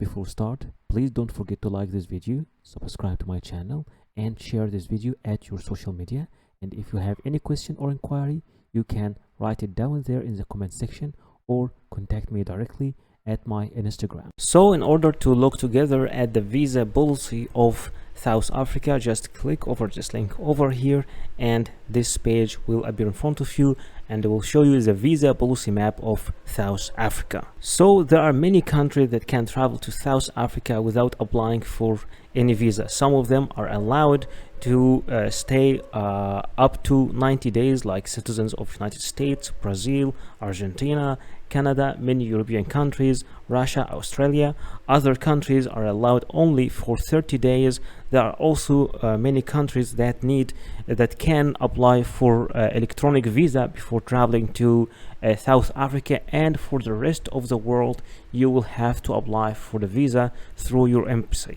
Before start, please don't forget to like this video, subscribe to my channel, and share this video at your social media. And if you have any question or inquiry, you can write it down there in the comment section or contact me directly at my Instagram. So in order to look together at the visa policy of South Africa, just click over this link over here and this page will appear in front of you and it will show you the visa policy map of South Africa. So there are many countries that can travel to South Africa without applying for any visa. Some of them are allowed to stay up to 90 days, like citizens of United States, Brazil, Argentina, Canada, many European countries, Russia, Australia. Other countries are allowed only for 30 days. There are also many countries that can apply for electronic visa before traveling to South Africa, and for the rest of the world you will have to apply for the visa through your embassy.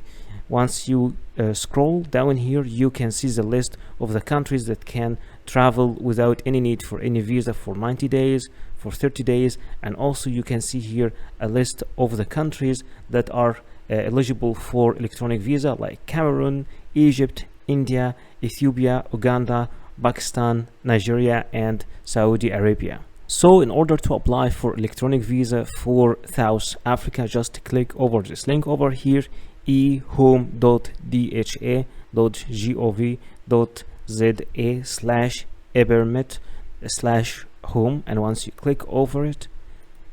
Once you scroll down here, you can see the list of the countries that can travel without any need for any visa for 90 days, for 30 days, and also you can see here a list of the countries that are eligible for electronic visa, like Cameroon, Egypt, India, Ethiopia, Uganda, Pakistan, Nigeria, and Saudi Arabia. So in order to apply for electronic visa for South Africa, just click over this link over here, ehome.dha.gov.za/ebermet/home, and once you click over it,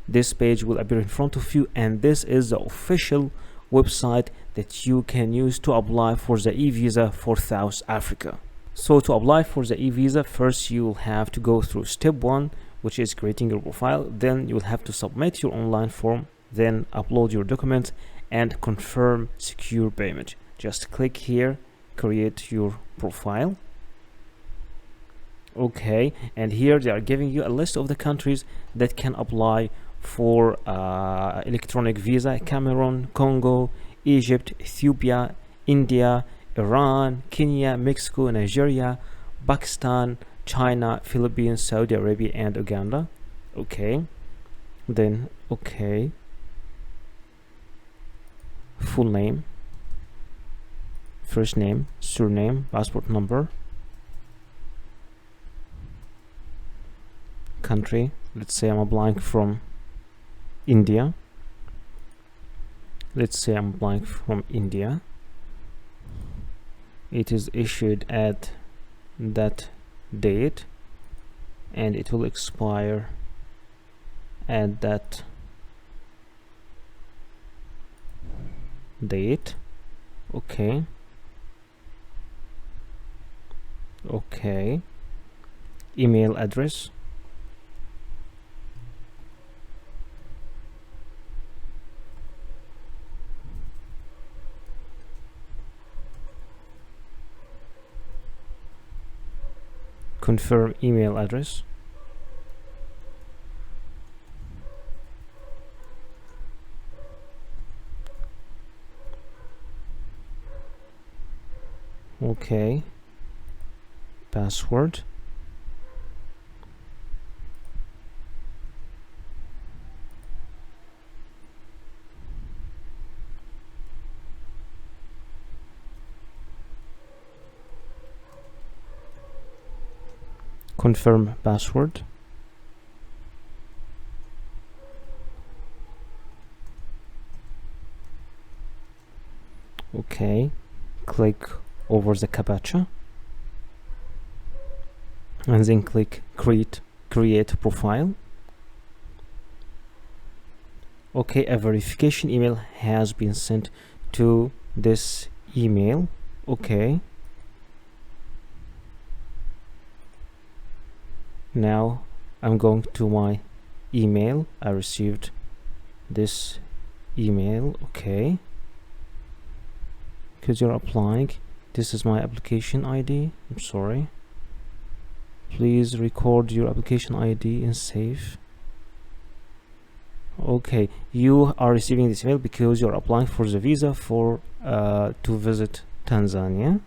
this page will appear in front of you, and this is the official website that you can use to apply for the e-visa for South Africa. So to apply for the e-visa, first you will have to go through step 1, which is creating your profile. Then you will have to submit your online form, then upload your documents and confirm secure payment. Just click here, create your profile. Okay, and here they are giving you a list of the countries that can apply for electronic visa: Cameroon, Congo, Egypt, Ethiopia, India, Iran, Kenya, Mexico, Nigeria, Pakistan, China, Philippines, Saudi Arabia, and Uganda. Okay, then okay, full name, first name, surname, passport number, country. Let's say I'm applying from India. Let's say I'm applying from India. It is issued at that date and it will expire at that date. Okay, email address, confirm email address, okay, password, confirm password, okay, click over the captcha and then click create profile. Okay, a verification email has been sent to this email. Okay, now I'm going to my email. I received this email. Okay, because you're applying, this is my application ID. I'm sorry, please record your application ID and save. Okay, you are receiving this email because you're applying for the visa for to visit Tanzania.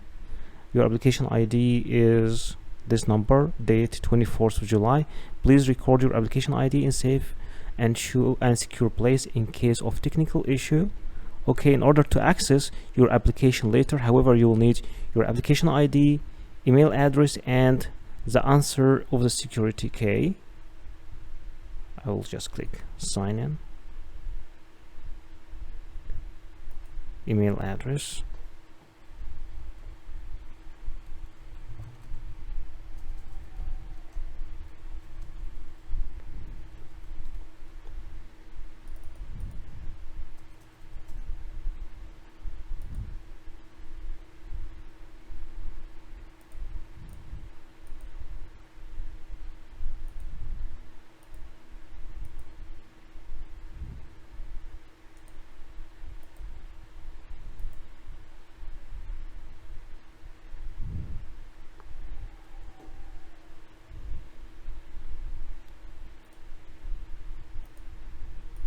Your application ID is this number, date 24th of July. Please record your application ID and save and secure place in case of technical issue Okay, in order to access your application later, however, you will need your application ID, email address, and the answer of the security key. I will just click sign in, email address,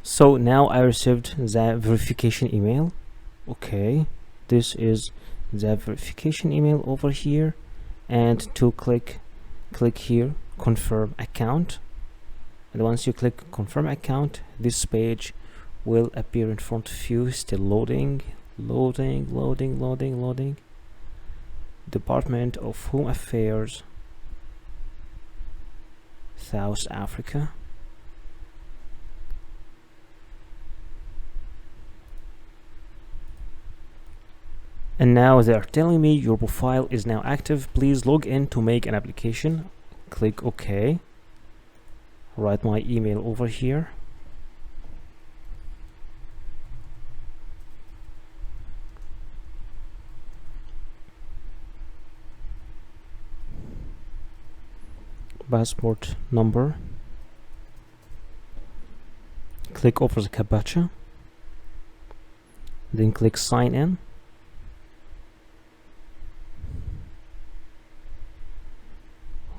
so now I received the verification email. Okay, this is the verification email over here, and to click here confirm account, and once you click confirm account, this page will appear in front of you. Still loading. Department of Home Affairs, South Africa. And now they are telling me your profile is now active. Please log in to make an application. Click OK. Write my email over here. Passport number. Click over the captcha. Then click sign in.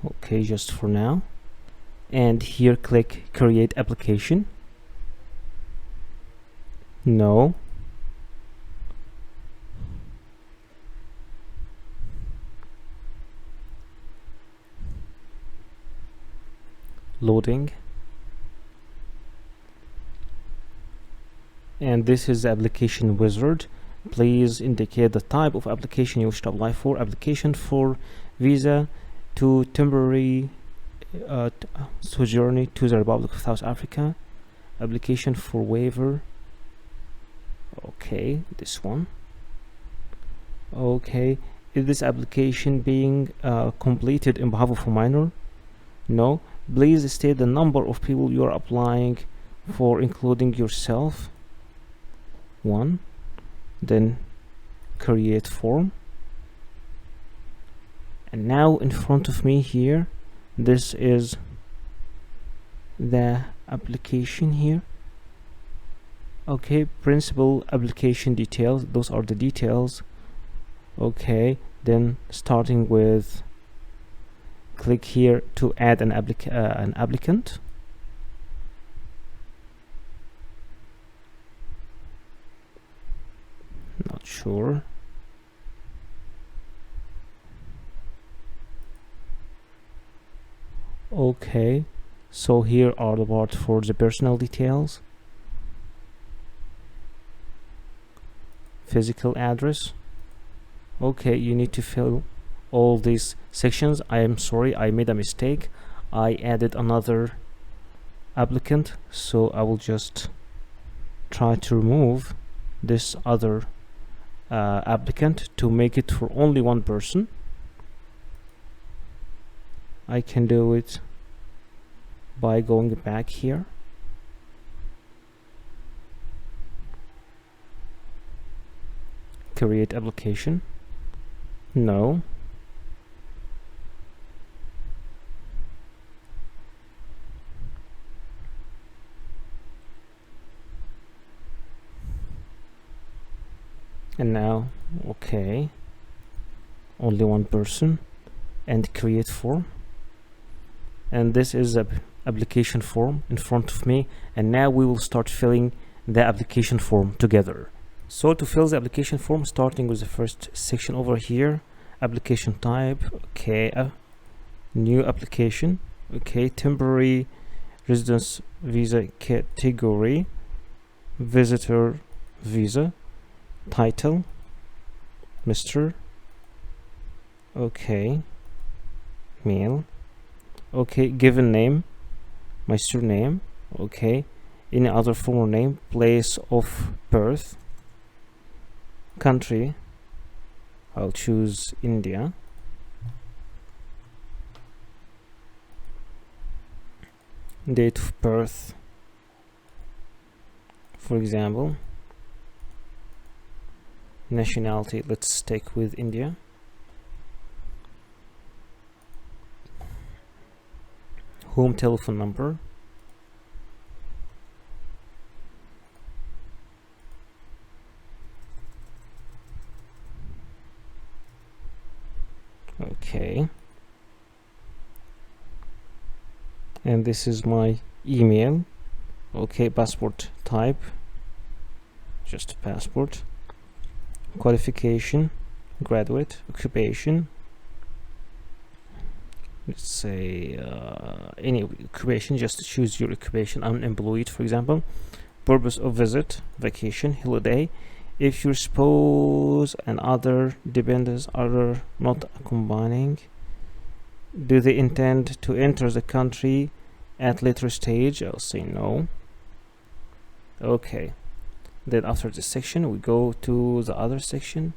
Okay, just for now. And here click create application. No. Loading. And this is the application wizard. Please indicate the type of application you wish to apply for. Application for visa to temporary sojourn to the Republic of South Africa. Application for waiver. Okay, this one. Okay, is this application being completed in behalf of a minor? No. Please state the number of people you are applying for, including yourself. 1. Then create form. And now in front of me here, this is the application here. Okay, principal application details, those are the details. Okay, then starting with, click here to add an applicant. Not sure. Okay, so here are the part for the personal details. Physical address. Okay, you need to fill all these sections. I am sorry, I made a mistake. I added another applicant, so I will just try to remove this other applicant to make it for only one person. I can do it by going back here. Create application. No. And now, okay, only one person, and create form. And this is a application form in front of me, and now we will start filling the application form together. So to fill the application form, starting with the first section over here, application type, okay, new application, okay, temporary residence visa category, visitor visa, Title, Mr. Okay. Male. Okay. Given name, my surname. Okay. Any other formal name. Place of birth. Country, I'll choose India. Date of birth, for example. Nationality, let's take with India. Home telephone number. Okay. And this is my email. Okay. Passport type, just passport. Qualification, graduate. Occupation, let's say any occupation, just choose your occupation. Unemployed, for example. Purpose of visit, vacation, holiday. If your spouse and other dependents are not combining, do they intend to enter the country at later stage? I'll say no. Okay. Then after this section, we go to the other section.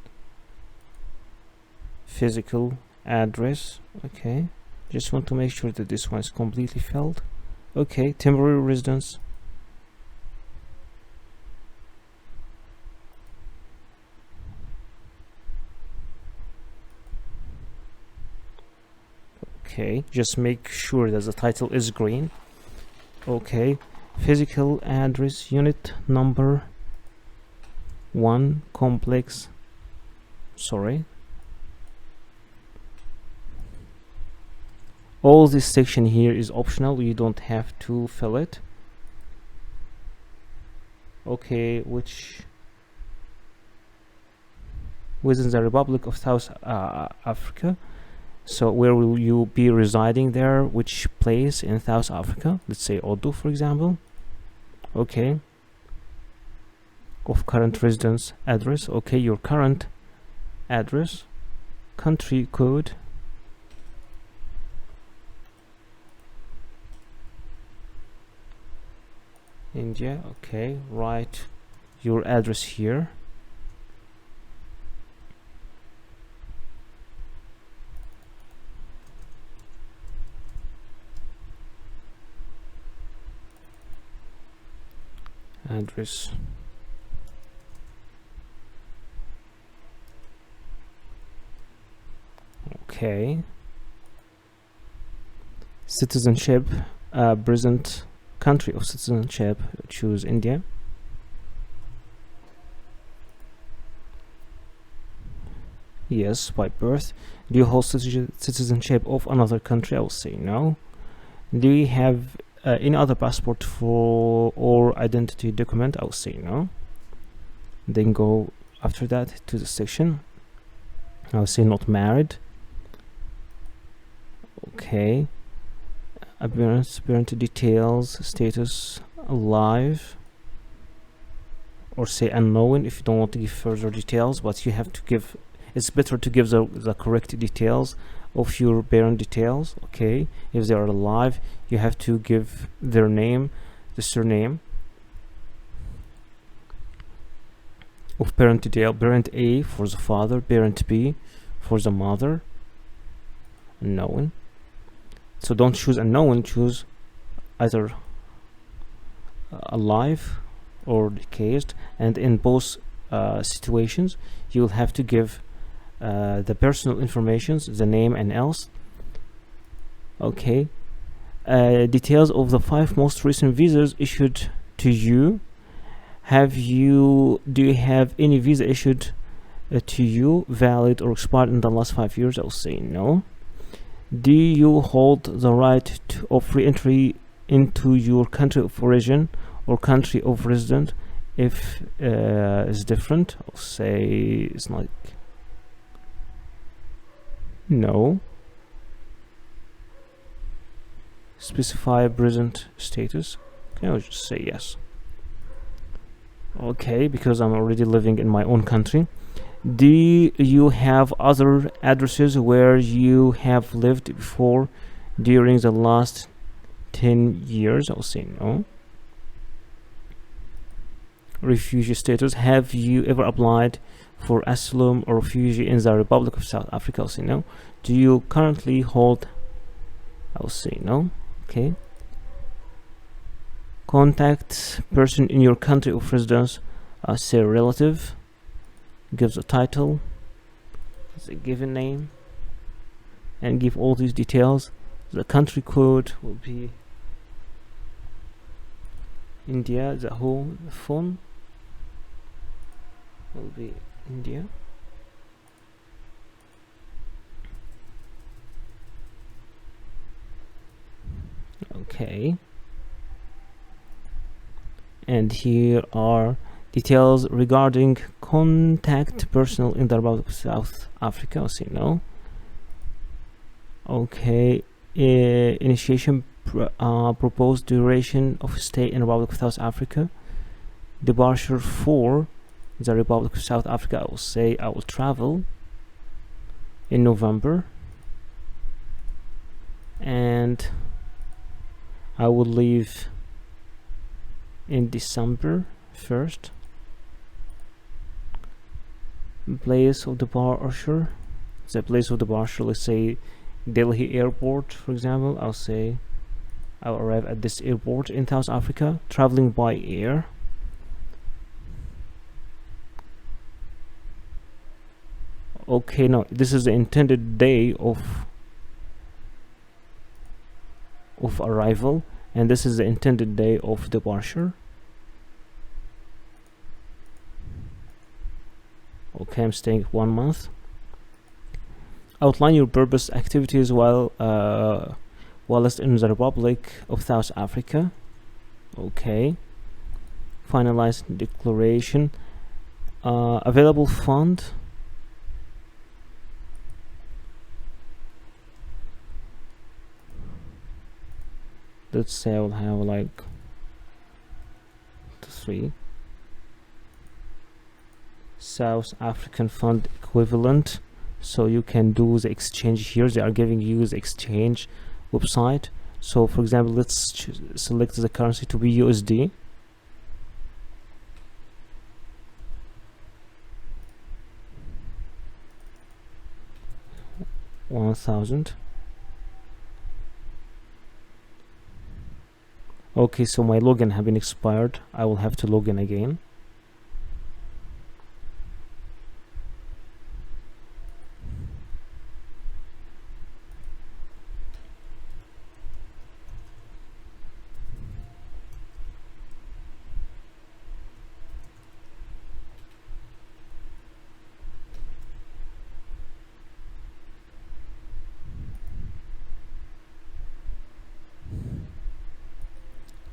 Physical address. Okay. Just want to make sure that this one is completely filled. Okay. Temporary residence. Okay, just make sure that the title is green. Okay, physical address, unit number 1, complex. Sorry. All this section here is optional, you don't have to fill it. Okay, which within the Republic of South Africa. So where will you be residing there? Which place in South Africa? Let's say Odo, for example. Okay. Of current residence address. Okay, your current address. Country code. India. Okay, write your address here. Address. Okay. Citizenship, present country of citizenship, choose India. Yes, by birth. Do you hold citizenship of another country? I will say no. Do you have any other passport for or identity document? I will say no. Then go after that to the section. I will say not married. Okay. Appearance, parent details, status, alive, or say unknown if you don't want to give further details, but you have to give, it's better to give the correct details of your parent details. Okay, if they are alive, you have to give their name, the surname of parent detail. Parent A for the father, parent B for the mother. Unknown. So don't choose unknown, choose either alive or deceased, and in both situations you will have to give the personal informations, the name and else. Okay. Details of the 5 most recent visas issued to you. Do you have any visa issued to you valid or expired in the last 5 years? I'll say no. Do you hold the right of re-entry into your country of origin or country of residence? If it's different, I'll say it's like no. Specify present status. Okay, I'll just say yes. Okay, because I'm already living in my own country. Do you have other addresses where you have lived before during the last 10 years? I'll say no. Refugee status. Have you ever applied for asylum or refugee in the Republic of South Africa? I'll say no. Do you currently hold? I'll say no. Okay. Contact person in your country of residence. I'll say relative. Gives a title, a given name, and give all these details. The country code will be India. The whole phone will be India. Okay. And here are details regarding contact personnel in the Republic of South Africa. I'll say no. Okay. Initiation proposed duration of stay in the Republic of South Africa. Departure for the Republic of South Africa. I will say I will travel in November and I will leave in December 1st. Place of departure. The place of departure, let's say Delhi airport, for example. I'll say I'll arrive at this airport in South Africa, traveling by air. Okay, no, this is the intended day of arrival, and this is the intended day of departure. Okay, I'm staying 1 month. Outline your purpose activities while in the Republic of South Africa. Okay. Finalize declaration. Available fund. Let's say I will have like 3 South African fund equivalent, so you can do the exchange here. They are giving you the exchange website. So for example, let's select the currency to be USD. $1,000. Okay, so my login have been expired. I will have to log in again.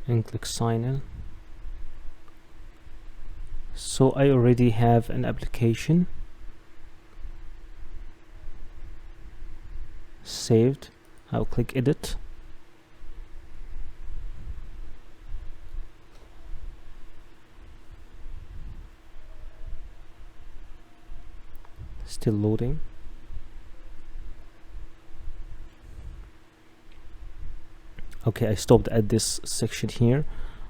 And click sign in. So I already have an application saved. I'll click edit. Still loading. Okay, I stopped at this section here.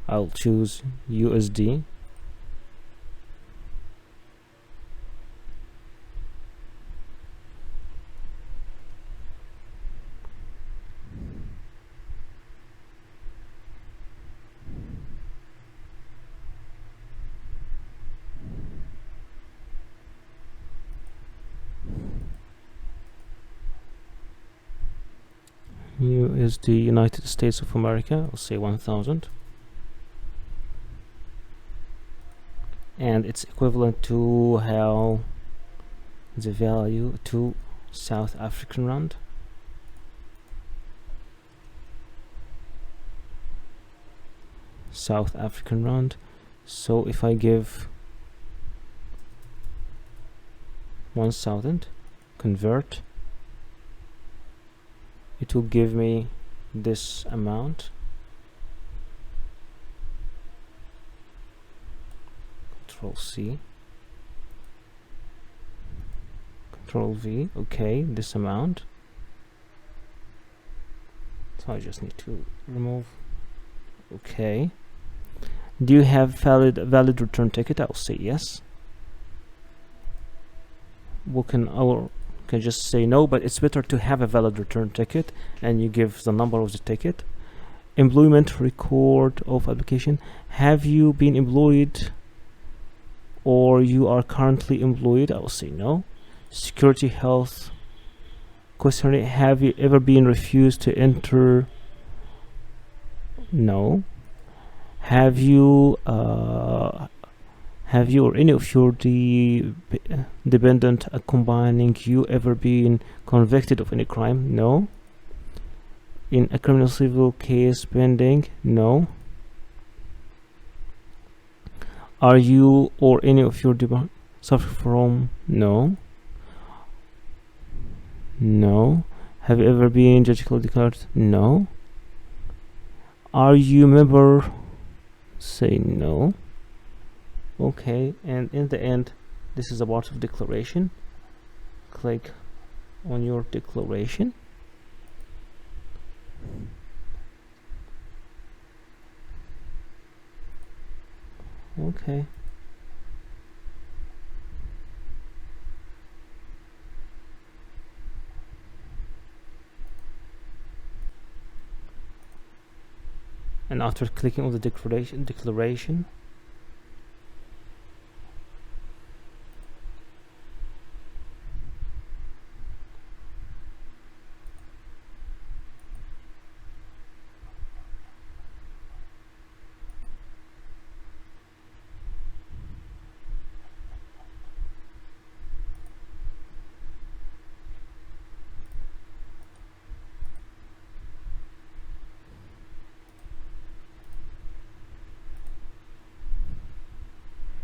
I'll choose USD. USD United States of America. I'll say 1,000. And it's equivalent to how the value to South African rand. South African rand. So if I give 1,000, convert, it will give me this amount. Control C, Control V. Okay, this amount. So I just need to remove. Okay. Do you have valid return ticket? I'll say yes. We can just say no, but it's better to have a valid return ticket, and you give the number of the ticket. Employment record of application. Have you been employed or you are currently employed? I will say no. Security health questionnaire. Have you ever been refused to enter? No. Have you or any of your dependent accompanying you ever been convicted of any crime? No. In a criminal civil case pending? No. Are you or any of your suffer from? No. No. Have you ever been judicially declared? No. Are you a member? Say no. Okay, and in the end, this is a part of declaration. Click on your declaration. Okay. And after clicking on the declaration,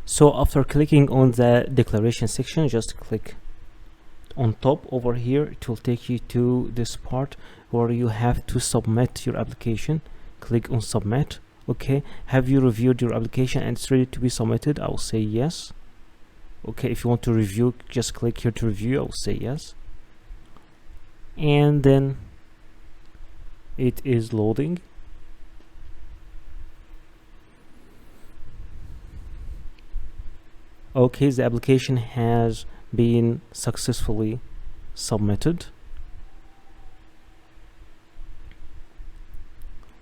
so after clicking on the declaration section, just click on top over here. It will take you to this part where you have to submit your application. Click on submit. Okay, have you reviewed your application and it's ready to be submitted? I will say yes. Okay, if you want to review, just click here to review. I will say yes. And then it is loading. Okay, the application has been successfully submitted.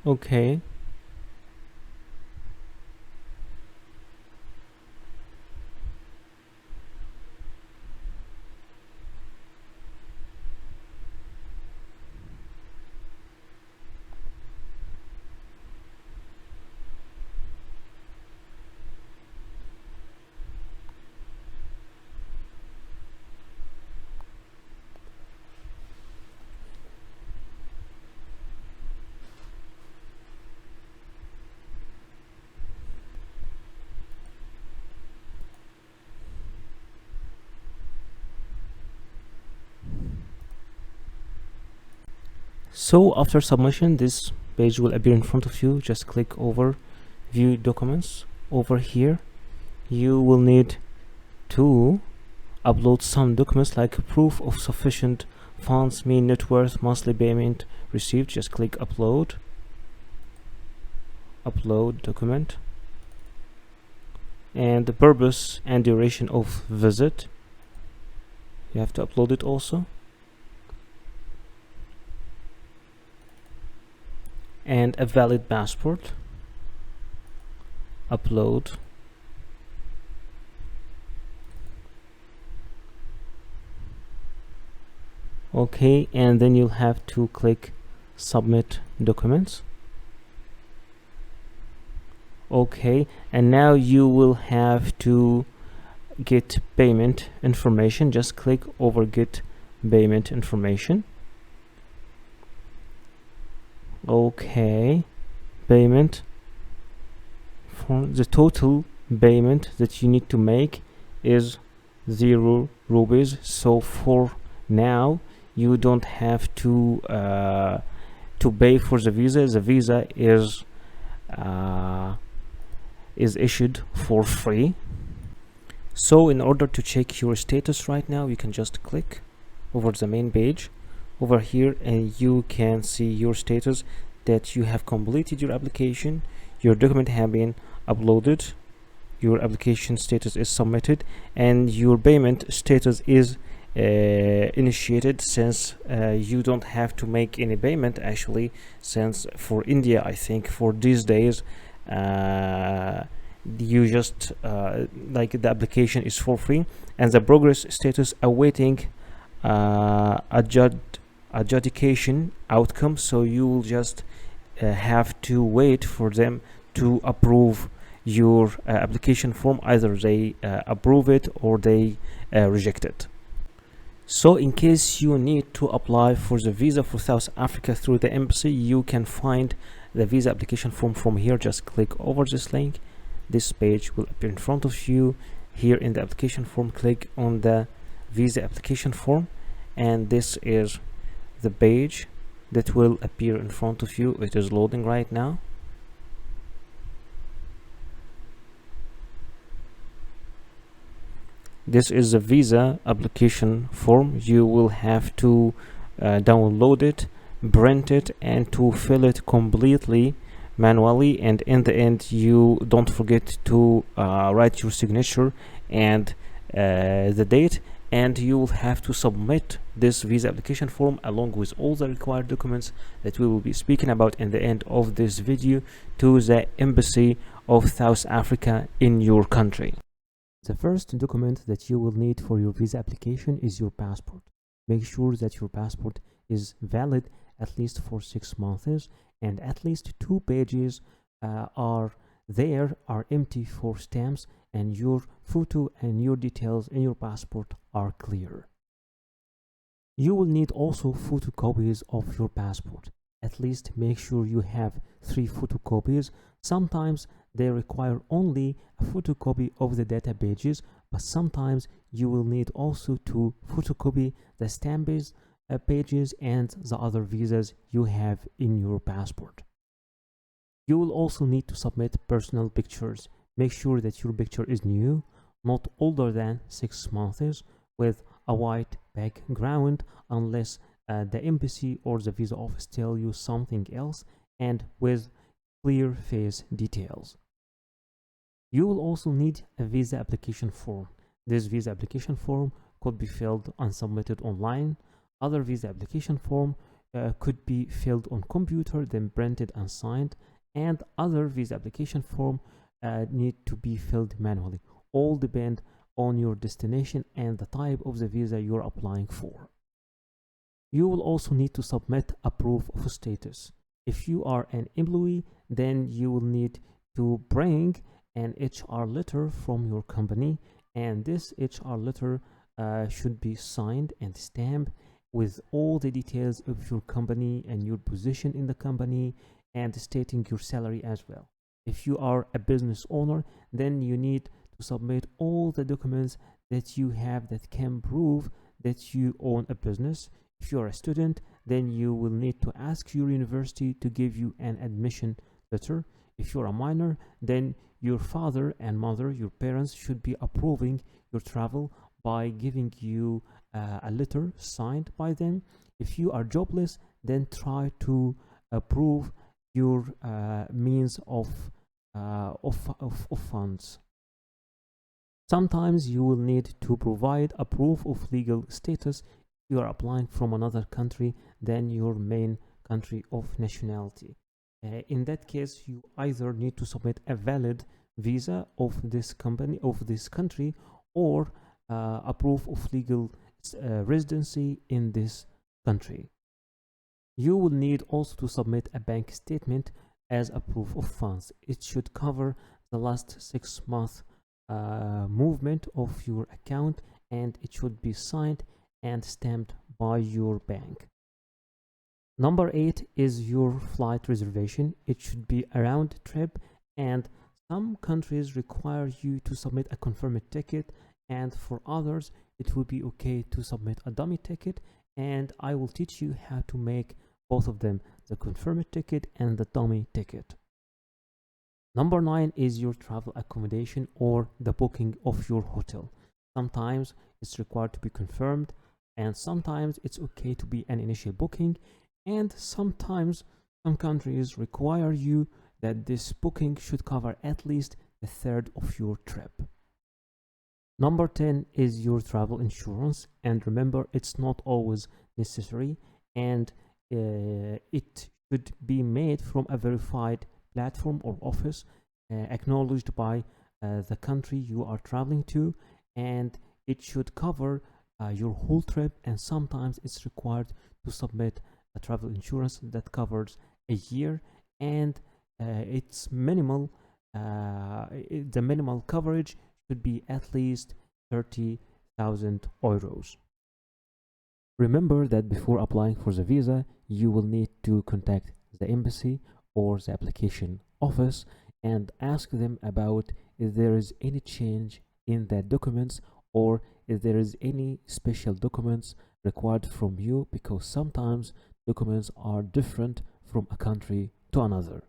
Okay. So after submission, this page will appear in front of you. Just click over view documents. Over here you will need to upload some documents like proof of sufficient funds, mean net worth, monthly payment received. Just click upload document, and the purpose and duration of visit, you have to upload it also. And a valid passport, upload. Okay, and then you'll have to click submit documents. Okay, and now you will have to get payment information. Just click over get payment information. Okay, payment. For the total payment that you need to make is 0 rupees. So for now you don't have to pay for the visa. The visa is issued for free. So in order to check your status right now, you can just click over the main page over here, and you can see your status, that you have completed your application, your document have been uploaded, your application status is submitted, and your payment status is initiated, since you don't have to make any payment actually, since for India, I think for these days, you just like the application is for free, and the progress status awaiting adjudication outcome. So you will just have to wait for them to approve your application form. Either they approve it or they reject it. So in case you need to apply for the visa for South Africa through the embassy, you can find the visa application form from here. Just click over this link. This page will appear in front of you. Here in the application form, click on the visa application form, and this is the page that will appear in front of you. It is loading right now. This is the visa application form. You will have to download it, print it, and to fill it completely manually. And in the end, you don't forget to write your signature and the date, and you will have to submit this visa application form along with all the required documents that we will be speaking about in the end of this video to the embassy of South Africa in your country. The first document that you will need for your visa application is your passport. Make sure that your passport is valid at least for 6 months, and at least 2 pages are empty for stamps, and your photo and your details in your passport are clear. You will need also photocopies of your passport. At least make sure you have 3 photocopies. Sometimes they require only a photocopy of the data pages, but sometimes you will need also to photocopy the stamps pages and the other visas you have in your passport. You will also need to submit personal pictures. Make sure that your picture is new, not older than 6 months, with a white background, unless the embassy or the visa office tell you something else, and with clear face details. You will also need a visa application form. This visa application form could be filled and submitted online. Other visa application form could be filled on computer, then printed and signed, and other visa application form need to be filled manually. All depend on your destination and the type of the visa you're applying for. You will also need to submit a proof of status. If you are an employee, then you will need to bring an HR letter from your company, and this HR letter should be signed and stamped with all the details of your company and your position in the company, and stating your salary as well. If you are a business owner, then you need to submit all the documents that you have that can prove that you own a business. If you are a student, then you will need to ask your university to give you an admission letter. If you're a minor, then your father and mother, your parents, should be approving your travel by giving you a letter signed by them. If you are jobless, then try to approve your means of funds. Sometimes you will need to provide a proof of legal status if you are applying from another country than your main country of nationality. In that case, you either need to submit a valid visa of this country, or a proof of legal residency in this country. You will need also to submit a bank statement as a proof of funds. It should cover the last 6 months movement of your account, and it should be signed and stamped by your bank. Number 8 is your flight reservation. It should be a round trip, and some countries require you to submit a confirmed ticket, and for others it will be okay to submit a dummy ticket, and I will teach you how to make both of them, the confirmed ticket and the dummy ticket. Number 9 is your travel accommodation or the booking of your hotel. Sometimes it's required to be confirmed, and sometimes it's okay to be an initial booking, and sometimes some countries require you that this booking should cover at least a third of your trip. Number 10 is your travel insurance, and remember, it's not always necessary, and it should be made from a verified platform or office acknowledged by the country you are traveling to, and it should cover your whole trip. And sometimes it's required to submit a travel insurance that covers a year, and it's minimal. The minimal coverage should be at least 30,000 euros. Remember that before applying for the visa, you will need to contact the embassy or the application office and ask them about if there is any change in the documents or if there is any special documents required from you, because sometimes documents are different from a country to another.